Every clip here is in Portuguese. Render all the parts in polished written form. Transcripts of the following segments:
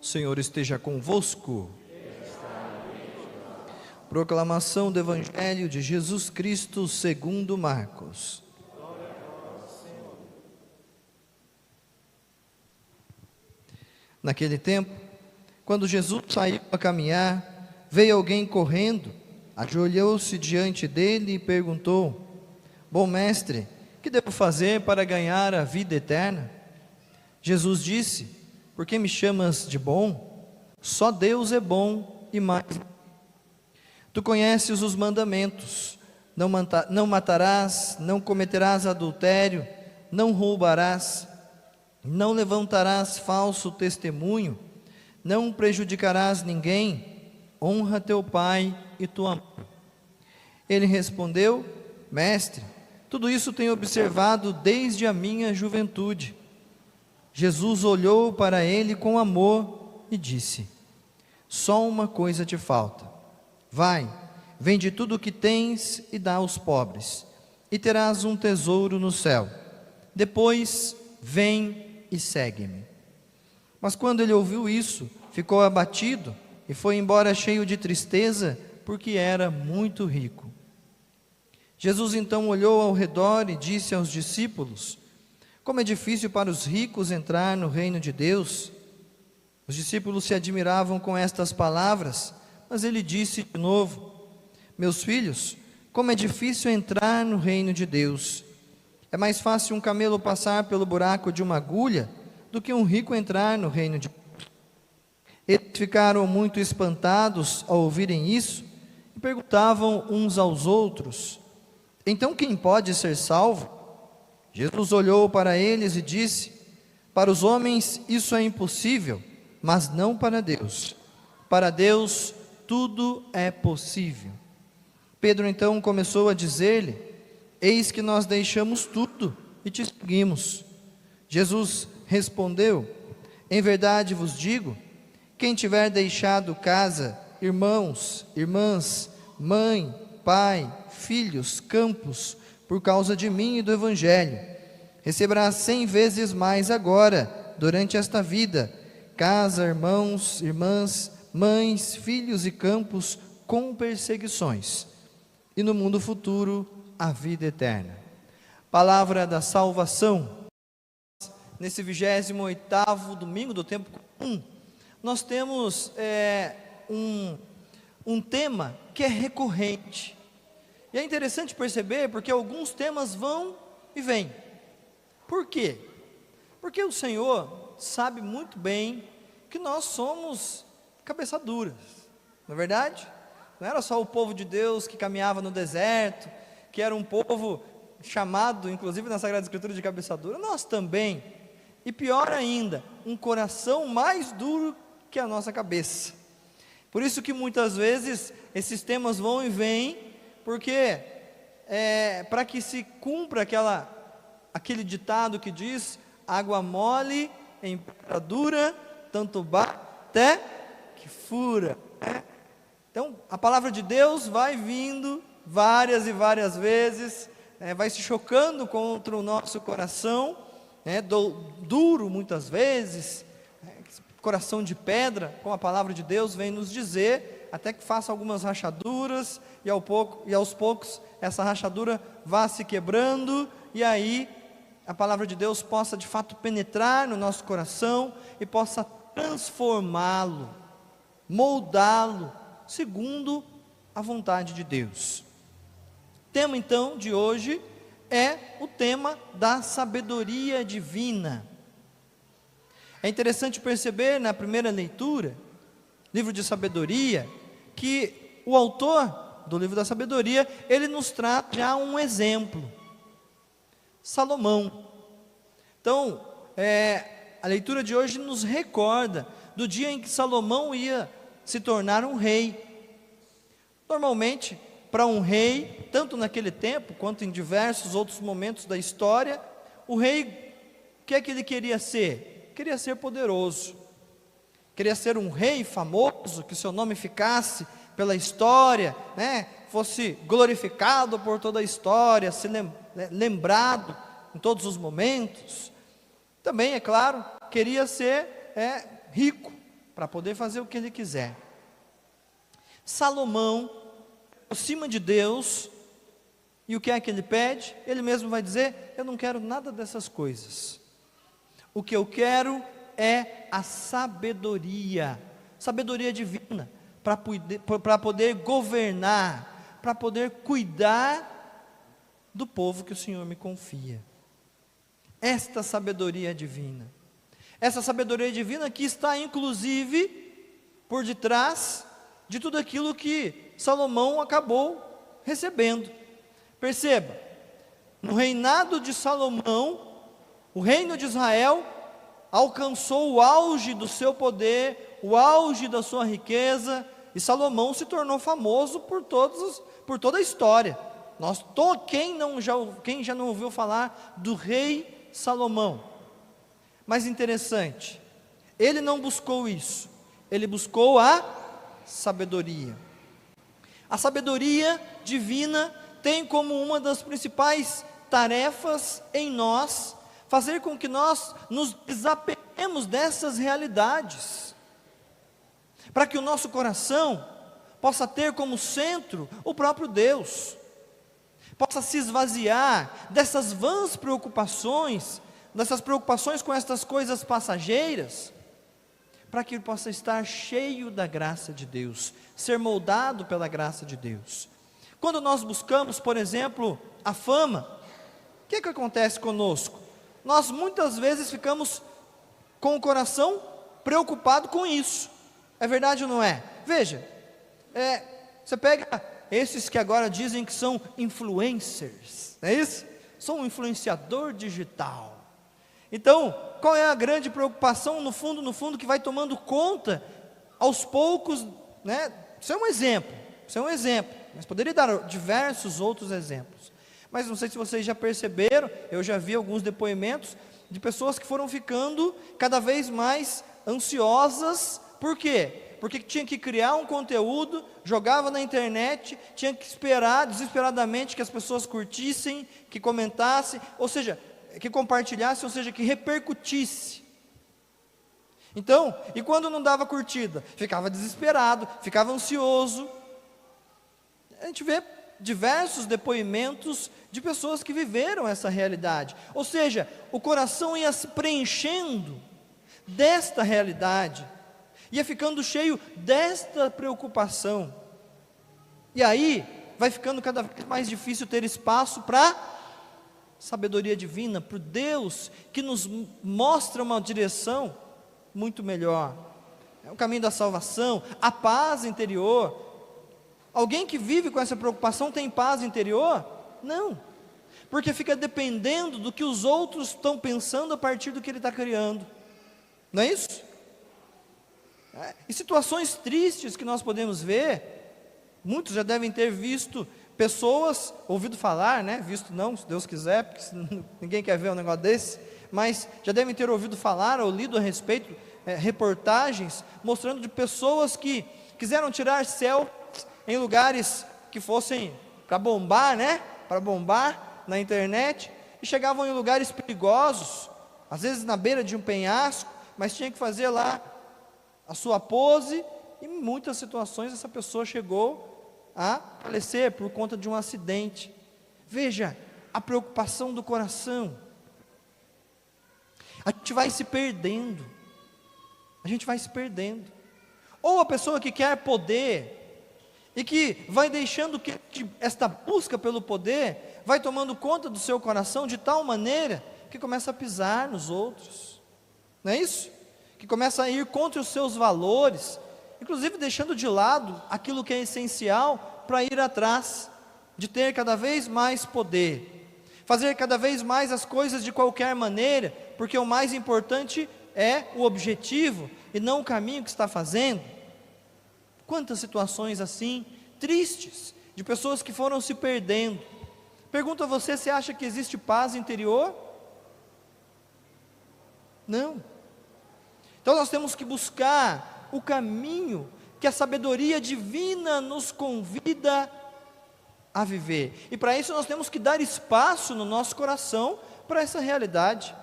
O Senhor esteja convosco. Proclamação do Evangelho de Jesus Cristo segundo Marcos. Naquele tempo, quando Jesus saiu a caminhar, veio alguém correndo, ajoelhou-se diante dele e perguntou: Bom mestre, que devo fazer para ganhar a vida eterna? Jesus disse: Por que me chamas de bom? Só Deus é bom e mais. Tu conheces os mandamentos: não matarás, não cometerás adultério, não roubarás, não levantarás falso testemunho, não prejudicarás ninguém, honra teu pai e tua mãe. Ele respondeu: Mestre, tudo isso tenho observado desde a minha juventude. Jesus olhou para ele com amor e disse: Só uma coisa te falta. Vai, vende tudo o que tens e dá aos pobres, e terás um tesouro no céu. Depois, vem e segue-me. Mas quando ele ouviu isso, ficou abatido e foi embora cheio de tristeza, porque era muito rico. Jesus então olhou ao redor e disse aos discípulos: Como é difícil para os ricos entrar no reino de Deus. Os discípulos se admiravam com estas palavras, mas ele disse de novo: Meus filhos, como é difícil entrar no reino de Deus. É mais fácil um camelo passar pelo buraco de uma agulha do que um rico entrar no reino de Deus. Eles ficaram muito espantados ao ouvirem isso e perguntavam uns aos outros: Então quem pode ser salvo? Jesus olhou para eles e disse: Para os homens isso é impossível, mas não para Deus. Para Deus tudo é possível. Pedro então começou a dizer-lhe: Eis que nós deixamos tudo e te seguimos. Jesus respondeu: Em verdade vos digo, quem tiver deixado casa, irmãos, irmãs, mãe, pai, filhos, campos, por causa de mim e do Evangelho, receberá 100 vezes mais agora, durante esta vida, casa, irmãos, irmãs, mães, filhos e campos, com perseguições, e no mundo futuro, a vida eterna. Palavra da salvação. Nesse 28º domingo do tempo comum, nós temos um tema que é recorrente. E é interessante perceber porque alguns temas vão e vêm. Por quê? Porque o Senhor sabe muito bem que nós somos cabeça duras, não é verdade? Não era só o povo de Deus que caminhava no deserto, que era um povo chamado, inclusive na Sagrada Escritura, de cabeça dura. Nós também, e pior ainda, um coração mais duro que a nossa cabeça. Por isso que muitas vezes esses temas vão e vêm, porque para que se cumpra aquele ditado que diz: água mole em pedra dura, tanto bate até que fura. Então a palavra de Deus vai vindo várias e várias vezes, vai se chocando contra o nosso coração, duro muitas vezes, coração de pedra, como a palavra de Deus vem nos dizer, até que faça algumas rachaduras, e aos poucos essa rachadura vá se quebrando, e aí a palavra de Deus possa de fato penetrar no nosso coração, e possa transformá-lo, moldá-lo, segundo a vontade de Deus. O tema então de hoje é o tema da sabedoria divina. É interessante perceber na primeira leitura, livro de sabedoria, que o autor do livro da sabedoria, ele nos traz já um exemplo: Salomão. Então, a leitura de hoje nos recorda do dia em que Salomão ia se tornar um rei. Normalmente, para um rei, tanto naquele tempo, quanto em diversos outros momentos da história, o rei, o que é que ele queria ser? Queria ser poderoso, queria ser um rei famoso, que seu nome ficasse pela história, fosse glorificado por toda a história, se lembrado em todos os momentos. Também, é claro, queria ser rico, para poder fazer o que ele quiser. Salomão, acima de Deus, e o que é que ele pede? Ele mesmo vai dizer: eu não quero nada dessas coisas. O que eu quero é a sabedoria divina, para poder governar, para poder cuidar do povo que o Senhor me confia. Esta sabedoria divina, essa sabedoria divina que está inclusive por detrás de tudo aquilo que Salomão acabou recebendo. Perceba, no reinado de Salomão, o reino de Israel alcançou o auge do seu poder, o auge da sua riqueza, e Salomão se tornou famoso por toda a história. Quem já não ouviu falar do rei Salomão? Mas interessante, ele não buscou isso, ele buscou a sabedoria. A sabedoria divina tem como uma das principais tarefas em nós, fazer com que nós nos desapeguemos dessas realidades, para que o nosso coração possa ter como centro o próprio Deus, possa se esvaziar dessas vãs preocupações, dessas preocupações com estas coisas passageiras, para que ele possa estar cheio da graça de Deus, ser moldado pela graça de Deus. Quando nós buscamos, por exemplo, a fama, o que acontece conosco? Nós muitas vezes ficamos com o coração preocupado com isso. É verdade ou não é? Veja, você pega esses que agora dizem que são influencers, não é isso? Sou um influenciador digital. Então, qual é a grande preocupação no fundo, que vai tomando conta, aos poucos, né? Isso é um exemplo, mas poderia dar diversos outros exemplos. Mas não sei se vocês já perceberam, eu já vi alguns depoimentos de pessoas que foram ficando cada vez mais ansiosas. Por quê? Porque tinha que criar um conteúdo, jogava na internet, tinha que esperar desesperadamente que as pessoas curtissem, que comentassem, ou seja, que compartilhassem, ou seja, que repercutisse. Então, e quando não dava curtida, ficava desesperado, ficava ansioso. A gente vê diversos depoimentos de pessoas que viveram essa realidade, ou seja, o coração ia se preenchendo desta realidade, ia ficando cheio desta preocupação, e aí vai ficando cada vez mais difícil ter espaço para sabedoria divina, para o Deus que nos mostra uma direção muito melhor, é o caminho da salvação, a paz interior. Alguém que vive com essa preocupação tem paz interior? Não, porque fica dependendo do que os outros estão pensando a partir do que ele está criando, não é isso? E situações tristes que nós podemos ver, muitos já devem ter visto pessoas, ouvido falar, né? Visto não, se Deus quiser, porque ninguém quer ver um negócio desse, mas já devem ter ouvido falar ou lido a respeito, reportagens, mostrando de pessoas que quiseram tirar selfies em lugares que fossem para bombar, né? Para bombar na internet, e chegavam em lugares perigosos, às vezes na beira de um penhasco, mas tinha que fazer lá a sua pose, e em muitas situações essa pessoa chegou a falecer por conta de um acidente. Veja, a preocupação do coração. A gente vai se perdendo, ou a pessoa que quer poder, e que vai deixando que esta busca pelo poder vai tomando conta do seu coração de tal maneira que começa a pisar nos outros, não é isso? Que começa a ir contra os seus valores, inclusive deixando de lado aquilo que é essencial para ir atrás de ter cada vez mais poder, fazer cada vez mais as coisas de qualquer maneira, porque o mais importante é o objetivo e não o caminho que está fazendo. Quantas situações assim, tristes, de pessoas que foram se perdendo. Pergunto a você, você acha que existe paz interior? Não. Então nós temos que buscar o caminho que a sabedoria divina nos convida a viver. E para isso nós temos que dar espaço no nosso coração para essa realidade.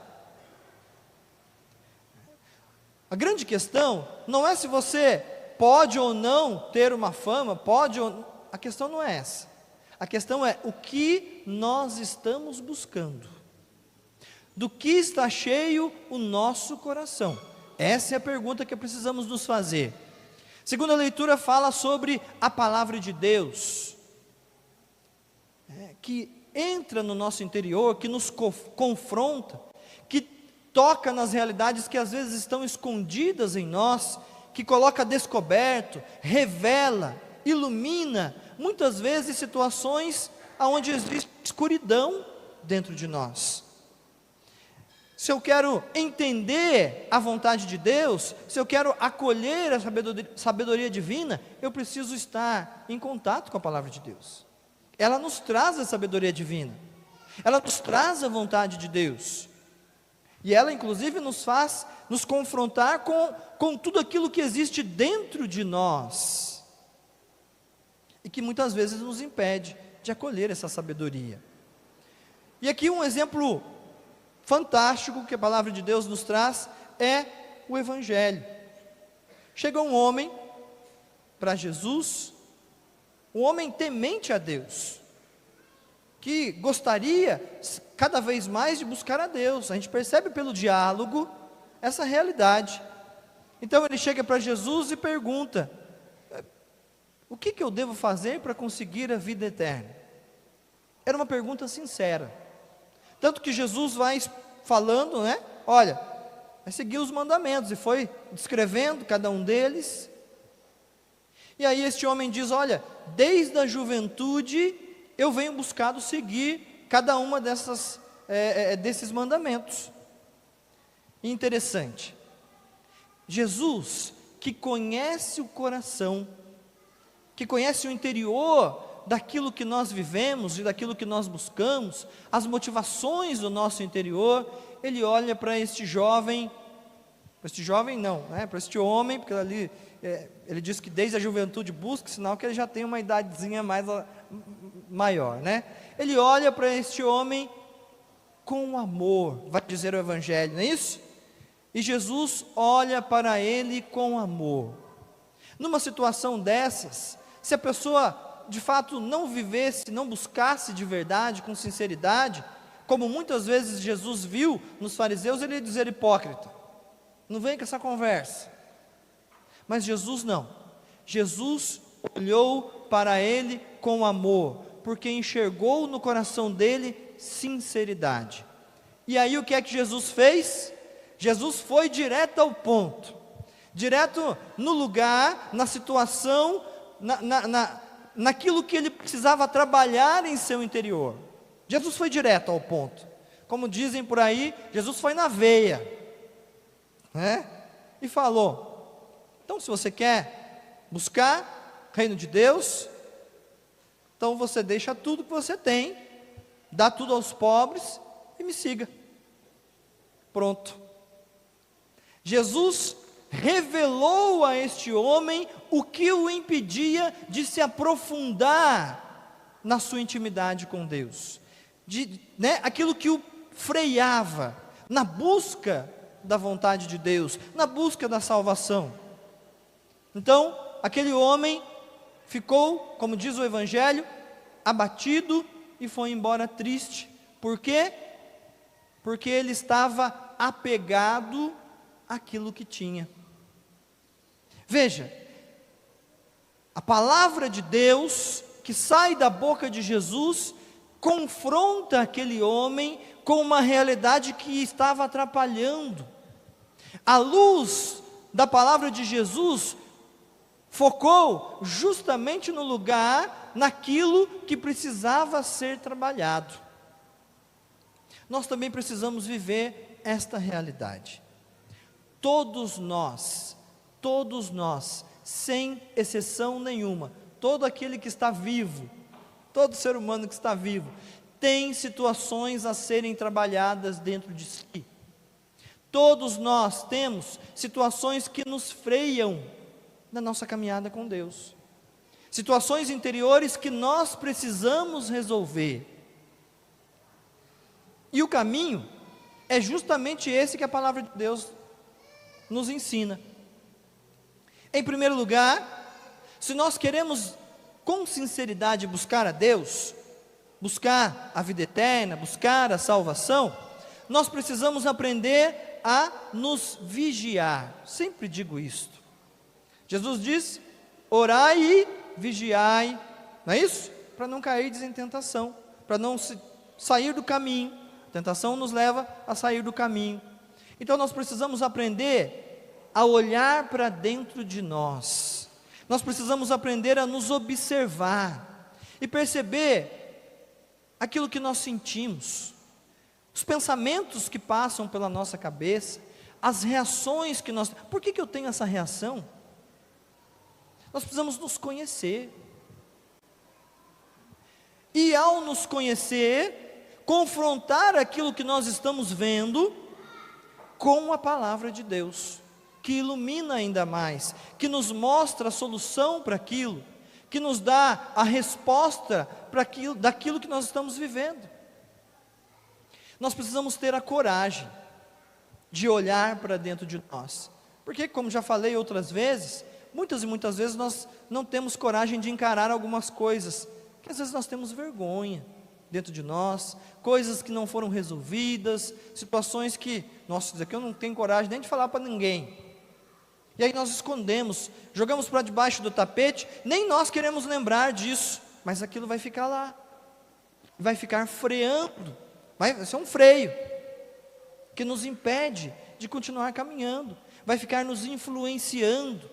A grande questão não é se você pode ou não ter uma fama, a questão não é essa. A questão é o que nós estamos buscando. Do que está cheio o nosso coração? Essa é a pergunta que precisamos nos fazer. Segunda leitura fala sobre a palavra de Deus, que entra no nosso interior, que nos confronta, que toca nas realidades que às vezes estão escondidas em nós, que coloca descoberto, revela, ilumina, muitas vezes situações onde existe escuridão dentro de nós. Se eu quero entender a vontade de Deus, se eu quero acolher a sabedoria divina, eu preciso estar em contato com a palavra de Deus. Ela nos traz a sabedoria divina, ela nos traz a vontade de Deus, e ela inclusive nos faz nos confrontar com tudo aquilo que existe dentro de nós, e que muitas vezes nos impede de acolher essa sabedoria. E aqui um exemplo fantástico que a palavra de Deus nos traz é o Evangelho. Chega um homem para Jesus, um homem temente a Deus, que gostaria cada vez mais de buscar a Deus. A gente percebe pelo diálogo essa realidade. Então ele chega para Jesus e pergunta: o que eu devo fazer para conseguir a vida eterna? Era uma pergunta sincera. Tanto que Jesus vai falando, olha, vai seguir os mandamentos, e foi descrevendo cada um deles. E aí este homem diz: olha, desde a juventude eu venho buscando seguir cada uma desses mandamentos. Interessante, Jesus, que conhece o coração, que conhece o interior daquilo que nós vivemos e daquilo que nós buscamos, as motivações do nosso interior, ele olha para este jovem, para este homem, porque ali ele diz que desde a juventude busca, sinal que ele já tem uma idadezinha maior, Ele olha para este homem com amor, vai dizer o Evangelho, não é isso? E Jesus olha para ele com amor. Numa situação dessas, se a pessoa de fato não vivesse, não buscasse de verdade, com sinceridade, como muitas vezes Jesus viu nos fariseus, ele ia dizer: hipócrita, não vem com essa conversa. Mas Jesus não, Jesus olhou para ele com amor, porque enxergou no coração dele sinceridade. E aí o que é que Jesus fez? Jesus foi direto ao ponto, direto no lugar, na situação, naquilo que ele precisava trabalhar em seu interior. Jesus foi direto ao ponto. Como dizem por aí, Jesus foi na veia, e falou: então, se você quer buscar o reino de Deus, então você deixa tudo que você tem, dá tudo aos pobres e me siga. Pronto. Jesus revelou a este homem o que o impedia de se aprofundar na sua intimidade com Deus, aquilo que o freava na busca da vontade de Deus, na busca da salvação. Então, aquele homem ficou, como diz o Evangelho, abatido e foi embora triste. Por quê? Porque ele estava apegado àquilo que tinha. Veja, a palavra de Deus que sai da boca de Jesus confronta aquele homem com uma realidade que estava atrapalhando. A luz da palavra de Jesus focou justamente no lugar, naquilo que precisava ser trabalhado. Nós também precisamos viver esta realidade. Todos nós, sem exceção nenhuma, todo aquele que está vivo, todo ser humano que está vivo, tem situações a serem trabalhadas dentro de si. Todos nós temos situações que nos freiam na nossa caminhada com Deus, situações interiores que nós precisamos resolver. E o caminho é justamente esse que a palavra de Deus nos ensina. Em primeiro lugar, se nós queremos com sinceridade buscar a Deus, buscar a vida eterna, buscar a salvação, nós precisamos aprender a nos vigiar. Sempre digo isto. Jesus diz: orai e vigiai, não é isso? Para não cair em tentação, para não sair do caminho. A tentação nos leva a sair do caminho. Então nós precisamos aprender a olhar para dentro de nós. Nós precisamos aprender a nos observar e perceber aquilo que nós sentimos, os pensamentos que passam pela nossa cabeça, as reações que nós... Por que eu tenho essa reação? Nós precisamos nos conhecer. E ao nos conhecer, confrontar aquilo que nós estamos vendo com a palavra de Deus, que ilumina ainda mais, que nos mostra a solução para aquilo, que nos dá a resposta para aquilo, daquilo que nós estamos vivendo. Nós precisamos ter a coragem de olhar para dentro de nós, porque, como já falei outras vezes, muitas e muitas vezes nós não temos coragem de encarar algumas coisas, que às vezes nós temos vergonha dentro de nós, coisas que não foram resolvidas, situações que, nossa, isso aqui eu não tenho coragem nem de falar para ninguém, e aí nós escondemos, jogamos para debaixo do tapete, nem nós queremos lembrar disso, mas aquilo vai ficar lá, vai ficar freando, vai ser um freio, que nos impede de continuar caminhando, vai ficar nos influenciando,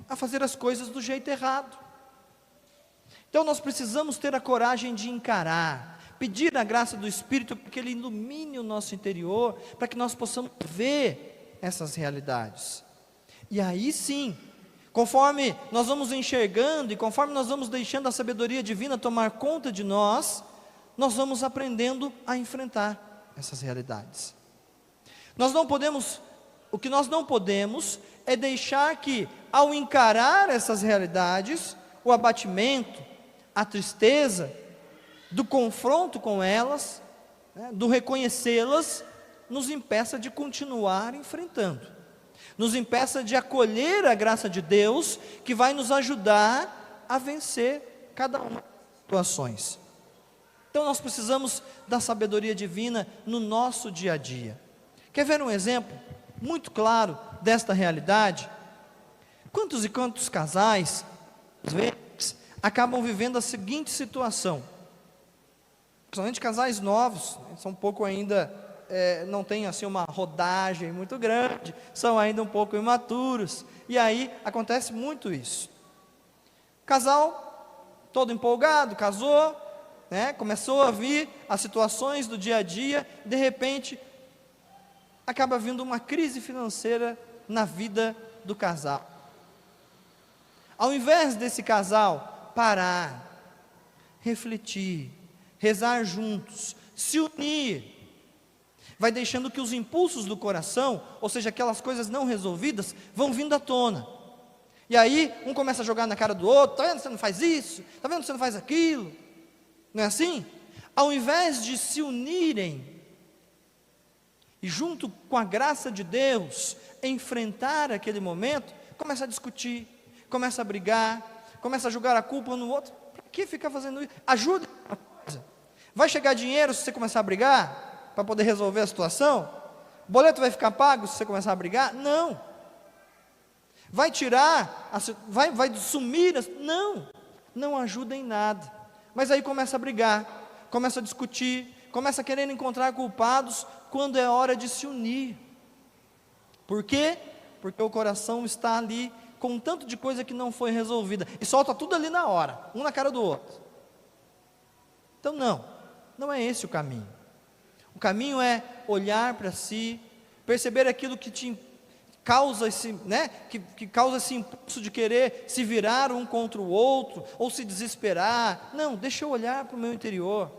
a fazer as coisas do jeito errado. Então nós precisamos ter a coragem de encarar, pedir a graça do Espírito para que Ele ilumine o nosso interior, para que nós possamos ver essas realidades. E aí sim, conforme nós vamos enxergando e conforme nós vamos deixando a sabedoria divina tomar conta de nós, nós vamos aprendendo a enfrentar essas realidades. O que nós não podemos é deixar que, ao encarar essas realidades, o abatimento, a tristeza, do confronto com elas, do reconhecê-las, nos impeça de continuar enfrentando, nos impeça de acolher a graça de Deus, que vai nos ajudar a vencer cada uma das situações. Então nós precisamos da sabedoria divina no nosso dia a dia. Quer ver um exemplo muito claro desta realidade? Quantos e quantos casais, às vezes, acabam vivendo a seguinte situação, principalmente casais novos, são um pouco ainda, não tem assim uma rodagem muito grande, são ainda um pouco imaturos, e aí acontece muito isso. Casal, todo empolgado, casou, começou a vir as situações do dia a dia, de repente, acaba vindo uma crise financeira na vida do casal. Ao invés desse casal parar, refletir, rezar juntos, se unir, vai deixando que os impulsos do coração, ou seja, aquelas coisas não resolvidas, vão vindo à tona. E aí, um começa a jogar na cara do outro: está vendo, você não faz isso, está vendo, você não faz aquilo. Não é assim? Ao invés de se unirem, e junto com a graça de Deus, enfrentar aquele momento, começa a discutir, começa a brigar, começa a jogar a culpa no outro. Para que ficar fazendo isso? Ajuda uma coisa. Vai chegar dinheiro se você começar a brigar, para poder resolver a situação? O boleto vai ficar pago se você começar a brigar? Não. Vai tirar, vai sumir? Não ajuda em nada. Mas aí começa a brigar, começa a discutir, começa a querer encontrar culpados, quando é hora de se unir. Por quê? Porque o coração está ali com um tanto de coisa que não foi resolvida, e solta tudo ali na hora, um na cara do outro. Então não é esse o caminho. O caminho é olhar para si, perceber aquilo que te causa que causa esse impulso de querer se virar um contra o outro, ou se desesperar. Não, deixa eu olhar para o meu interior,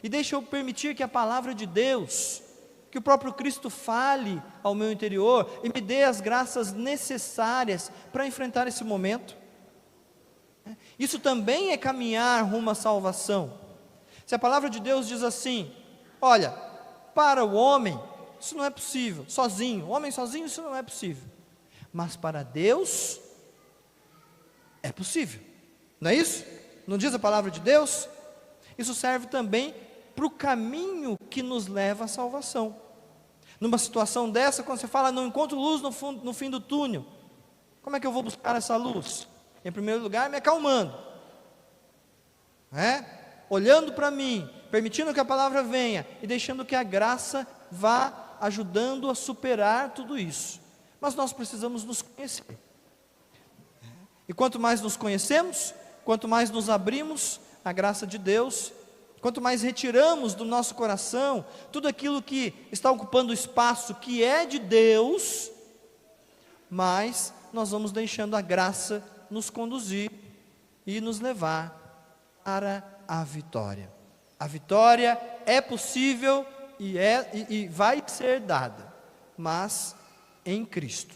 e deixa eu permitir que a palavra de Deus, que o próprio Cristo fale ao meu interior, e me dê as graças necessárias para enfrentar esse momento. Isso também é caminhar rumo à salvação. Se a palavra de Deus diz assim: olha, para o homem isso não é possível. Sozinho, homem sozinho, isso não é possível. Mas para Deus, é possível. Não é isso? Não diz a palavra de Deus? Isso serve também para o caminho que nos leva à salvação. Numa situação dessa, quando você fala, não encontro luz no fim do túnel, como é que eu vou buscar essa luz? Em primeiro lugar, me acalmando, olhando para mim, permitindo que a palavra venha e deixando que a graça vá ajudando a superar tudo isso. Mas nós precisamos nos conhecer. E quanto mais nos conhecemos, quanto mais nos abrimos à graça de Deus, quanto mais retiramos do nosso coração tudo aquilo que está ocupando o espaço que é de Deus, mais nós vamos deixando a graça nos conduzir e nos levar para a vitória. A vitória é possível e vai ser dada, mas em Cristo,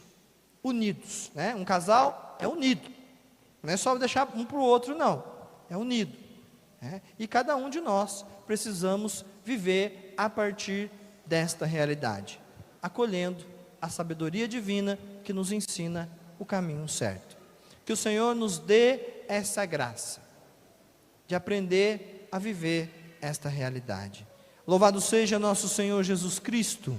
unidos, Um casal é unido, não é só deixar um para o outro, não, é unido, E cada um de nós precisamos viver a partir desta realidade, acolhendo a sabedoria divina que nos ensina o caminho certo. Que o Senhor nos dê essa graça de aprender a viver esta realidade. Louvado seja nosso Senhor Jesus Cristo.